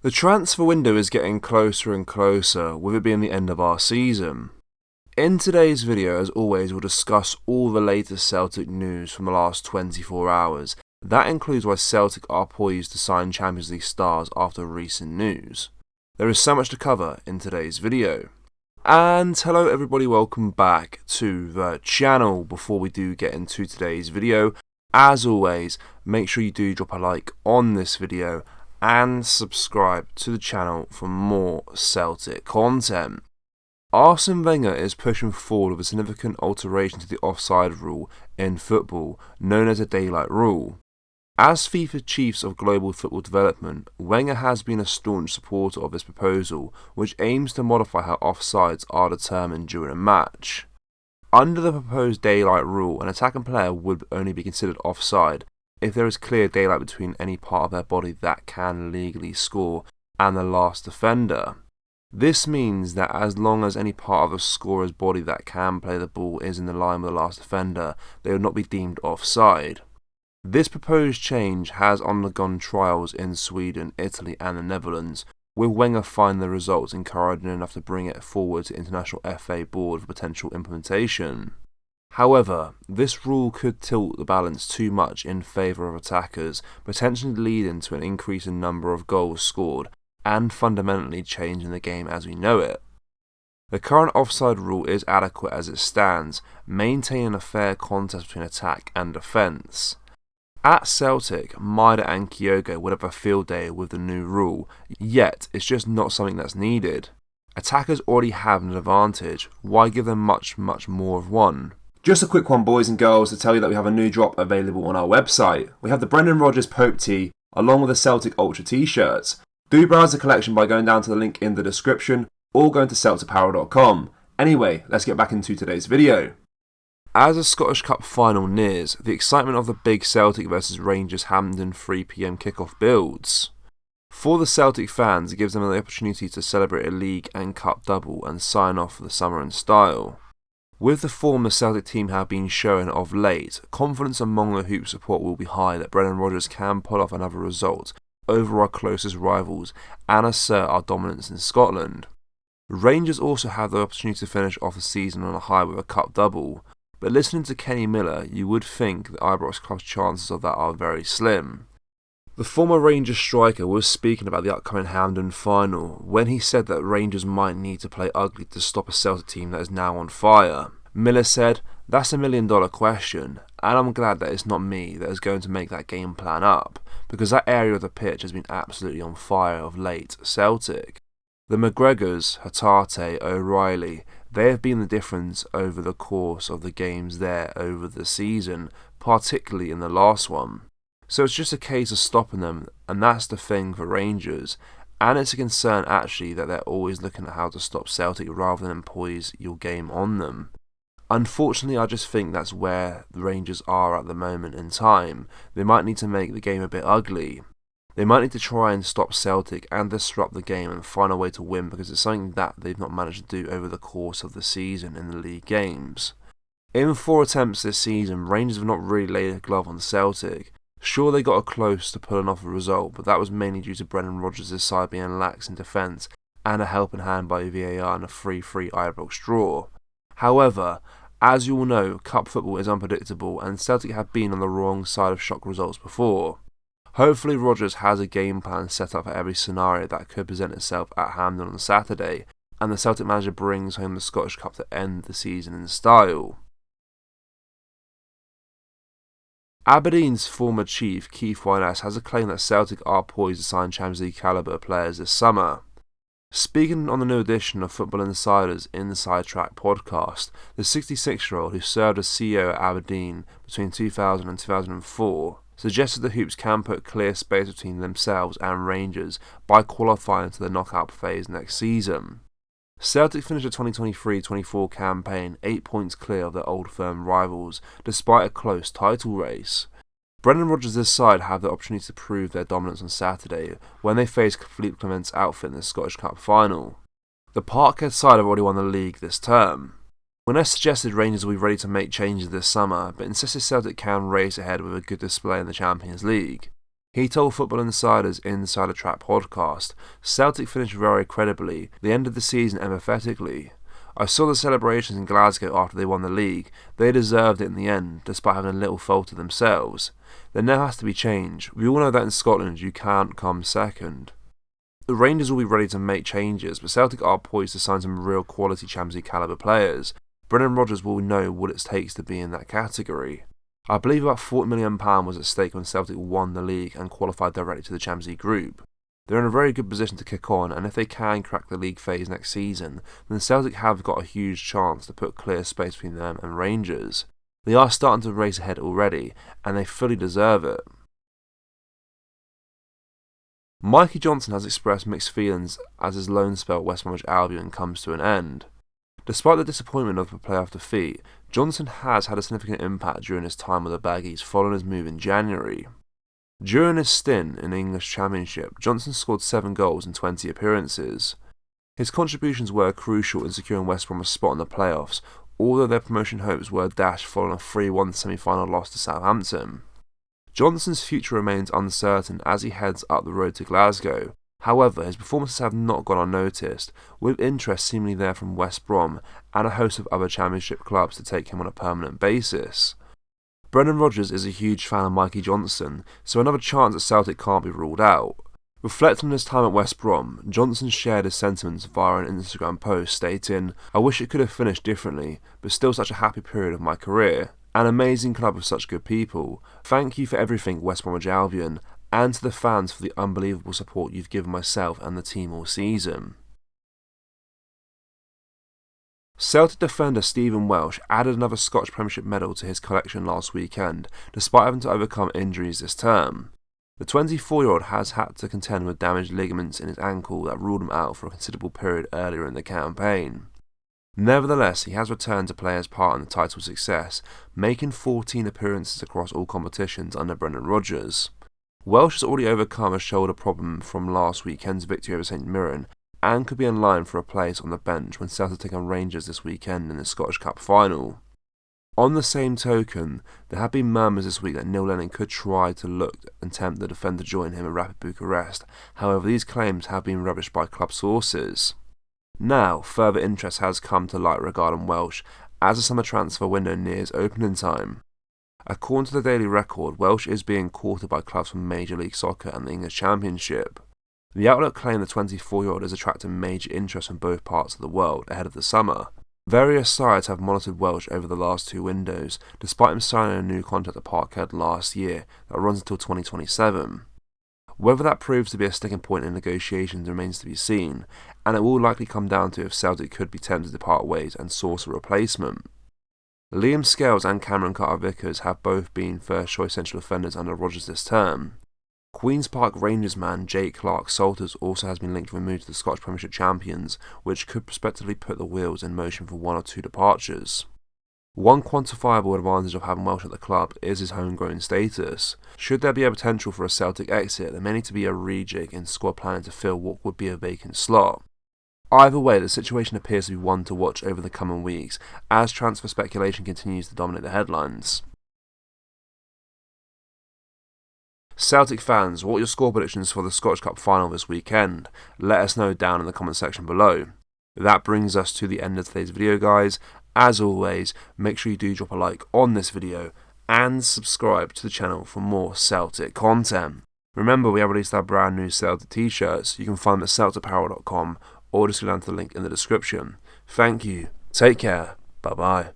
The transfer window is getting closer and closer, with it being the end of our season. In today's video, as always, we'll discuss all the latest Celtic news from the last 24 hours. That includes why Celtic are poised to sign Champions League stars after recent news. There is so much to cover in today's video. And hello everybody, welcome back to the channel. Before we do get into today's video, as always, make sure you do drop a like on this video and subscribe to the channel for more Celtic content. Arsene Wenger is pushing forward with a significant alteration to the offside rule in football, known as a daylight rule. As FIFA Chief of Global Football Development, Wenger has been a staunch supporter of this proposal, which aims to modify how offsides are determined during a match. Under the proposed daylight rule, an attacking player would only be considered offside if there is clear daylight between any part of their body that can legally score and the last defender. This means that as long as any part of the scorer's body that can play the ball is in the line with the last defender, they would not be deemed offside. This proposed change has undergone trials in Sweden, Italy and the Netherlands, with Wenger finding the results encouraging enough to bring it forward to International FA Board for potential implementation. However, this rule could tilt the balance too much in favour of attackers, potentially leading to an increase in number of goals scored and fundamentally changing the game as we know it. The current offside rule is adequate as it stands, maintaining a fair contest between attack and defence. At Celtic, Maida and Kyogo would have a field day with the new rule, yet it's just not something that's needed. Attackers already have an advantage, why give them much more of one? Just a quick one, boys and girls, to tell you that we have a new drop available on our website. We have the Brendan Rodgers Pope tee, along with the Celtic Ultra t-shirts. Do browse the collection by going down to the link in the description, or going to celticapparel.com. Anyway, let's get back into today's video. As the Scottish Cup final nears, the excitement of the big Celtic vs Rangers Hampden 3 PM kickoff builds. For the Celtic fans, it gives them the opportunity to celebrate a league and cup double and sign off for the summer in style. With the form the Celtic team have been showing of late, confidence among the Hoop support will be high that Brendan Rodgers can pull off another result over our closest rivals and assert our dominance in Scotland. Rangers also have the opportunity to finish off the season on a high with a cup double, but listening to Kenny Miller, you would think the Ibrox club's chances of that are very slim. The former Rangers striker was speaking about the upcoming Hampden final when he said that Rangers might need to play ugly to stop a Celtic team that is now on fire. Miller said, "That's $1 million question, and I'm glad that it's not me that is going to make that game plan up, because that area of the pitch has been absolutely on fire of late Celtic. The McGregors, Hatate, O'Reilly, they have been the difference over the course of the games there over the season, particularly in the last one. So it's just a case of stopping them, and that's the thing for Rangers, and it's a concern actually that they're always looking at how to stop Celtic rather than impose your game on them. Unfortunately, I just think that's where the Rangers are at the moment in time. They might need to make the game a bit ugly. They might need to try and stop Celtic and disrupt the game and find a way to win, because it's something that they've not managed to do over the course of the season in the league games. In 4 attempts this season, Rangers have not really laid a glove on Celtic. Sure, they got close to pulling off a result, but that was mainly due to Brendan Rodgers' side being lax in defence and a helping hand by VAR and a 3-3 Ibrox draw. However, as you all know, cup football is unpredictable and Celtic have been on the wrong side of shock results before. Hopefully Rodgers has a game plan set up for every scenario that could present itself at Hampden on Saturday, and the Celtic manager brings home the Scottish Cup to end the season in style. Aberdeen's former chief, Keith Wyness, has a claim that Celtic are poised to sign Champions League calibre players this summer. Speaking on the new edition of Football Insider's Inside Track podcast, the 66-year-old, who served as CEO at Aberdeen between 2000 and 2004, suggested the Hoops can put clear space between themselves and Rangers by qualifying to the knockout phase next season. Celtic finished the 2023-24 campaign 8 points clear of their old firm rivals, despite a close title race. Brendan Rodgers' side have the opportunity to prove their dominance on Saturday when they face Philippe Clement's outfit in the Scottish Cup final. The Parkhead side have already won the league this term. Wyness suggested Rangers will be ready to make changes this summer, but insisted Celtic can race ahead with a good display in the Champions League. He told Football Insider's Insider Track podcast, "Celtic finished very credibly, they ended the season empathetically. I saw the celebrations in Glasgow after they won the league. They deserved it in the end, despite having a little falter themselves. There now has to be change. We all know that in Scotland you can't come second. The Rangers will be ready to make changes, but Celtic are poised to sign some real quality Champions League calibre players. Brendan Rodgers will know what it takes to be in that category. I believe about £40 million was at stake when Celtic won the league and qualified directly to the Champions League group. They're in a very good position to kick on, and if they can crack the league phase next season, then Celtic have got a huge chance to put clear space between them and Rangers. They are starting to race ahead already, and they fully deserve it." Mikey Johnston has expressed mixed feelings as his loan spell at West Bromwich Albion comes to an end. Despite the disappointment of the playoff defeat, Johnston has had a significant impact during his time with the Baggies following his move in January. During his stint in the English Championship, Johnston scored 7 goals in 20 appearances. His contributions were crucial in securing West Brom a spot in the playoffs, although their promotion hopes were dashed following a 3-1 semi-final loss to Southampton. Johnston's future remains uncertain as he heads up the road to Glasgow. However, his performances have not gone unnoticed, with interest seemingly there from West Brom and a host of other Championship clubs to take him on a permanent basis. Brendan Rodgers is a huge fan of Mikey Johnston, so another chance at Celtic can't be ruled out. Reflecting on his time at West Brom, Johnston shared his sentiments via an Instagram post stating, "I wish it could have finished differently, but still such a happy period of my career. An amazing club with such good people. Thank you for everything, West Bromwich Albion, and to the fans for the unbelievable support you've given myself and the team all season." Celtic defender Stephen Welsh added another Scottish Premiership medal to his collection last weekend, despite having to overcome injuries this term. The 24-year-old has had to contend with damaged ligaments in his ankle that ruled him out for a considerable period earlier in the campaign. Nevertheless, he has returned to play his part in the title's success, making 14 appearances across all competitions under Brendan Rodgers. Welsh has already overcome a shoulder problem from last weekend's victory over St Mirren and could be in line for a place on the bench when Celtic take on Rangers this weekend in the Scottish Cup final. On the same token, there have been murmurs this week that Neil Lennon could try to look and tempt the defender to join him at Rapid Bucharest. However, these claims have been rubbished by club sources. Now, further interest has come to light regarding Welsh as the summer transfer window nears opening time. According to the Daily Record, Welsh is being courted by clubs from Major League Soccer and the English Championship. The outlet claimed the 24-year-old is attracting major interest from both parts of the world ahead of the summer. Various sides have monitored Welsh over the last 2 windows, despite him signing a new contract at Parkhead last year that runs until 2027. Whether that proves to be a sticking point in negotiations remains to be seen, and it will likely come down to if Celtic could be tempted to part ways and source a replacement. Liam Scales and Cameron Carter-Vickers have both been first-choice central defenders under Rodgers this term. Queen's Park Rangers man Jake Clark-Salters also has been linked to move to the Scottish Premiership champions, which could prospectively put the wheels in motion for 1 or 2 departures. One quantifiable advantage of having Welsh at the club is his homegrown status. Should there be a potential for a Celtic exit, there may need to be a rejig in squad planning to fill what would be a vacant slot. Either way, the situation appears to be one to watch over the coming weeks, as transfer speculation continues to dominate the headlines. Celtic fans, what are your score predictions for the Scottish Cup final this weekend? Let us know down in the comment section below. That brings us to the end of today's video, guys. As always, make sure you do drop a like on this video and subscribe to the channel for more Celtic content. Remember, we have released our brand new Celtic t-shirts. You can find them at celticapparel.com or just go down to the link in the description. Thank you, take care, bye bye.